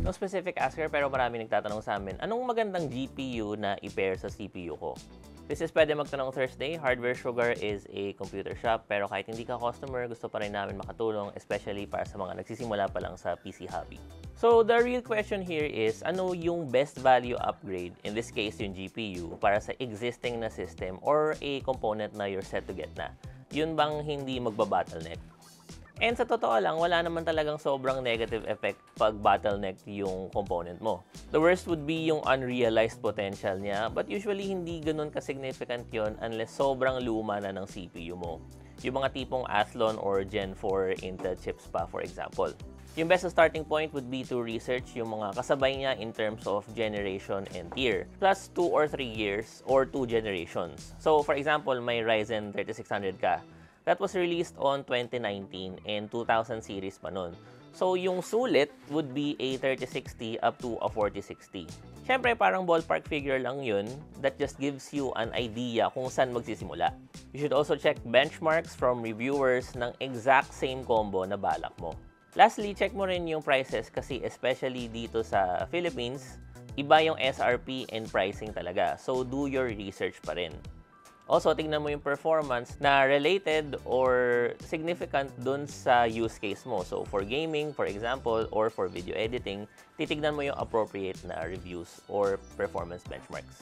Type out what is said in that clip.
No specific asker pero marami nagtatanong sa amin, anong magandang GPU na i-pair sa CPU ko? This is Pwede Magtanong Thursday. Hardware Sugar is a computer shop pero kahit hindi ka customer, gusto pa rin namin makatulong, especially para sa mga nagsisimula pa lang sa PC hobby. So the real question here is, ano yung best value upgrade, in this case yung GPU, para sa existing na system or a component na you're set to get na? Yun bang hindi magba-bottleneck? And sa totoo lang, wala naman talagang sobrang negative effect pag bottleneck yung component mo. The worst would be yung unrealized potential niya, but usually hindi ganun ka-significant yon unless sobrang luma na ng CPU mo. Yung mga tipong Athlon or Gen 4 Intel chips pa, for example. Yung best starting point would be to research yung mga kasabay niya in terms of generation and tier, plus 2 or 3 years or 2 generations. So for example, may Ryzen 3600K. That was released on 2019 and 2000 series pa nun. So, yung sulit would be a 3060 up to a 4060. Siyempre, parang ballpark figure lang yun that just gives you an idea kung saan magsisimula. You should also check benchmarks from reviewers ng exact same combo na balak mo. Lastly, check mo rin yung prices kasi especially dito sa Philippines, iba yung SRP and pricing talaga. So, do your research pa rin. Also, tingnan mo yung performance na related or significant dun sa use case mo. So, for gaming, for example, or for video editing, titignan mo yung appropriate na reviews or performance benchmarks.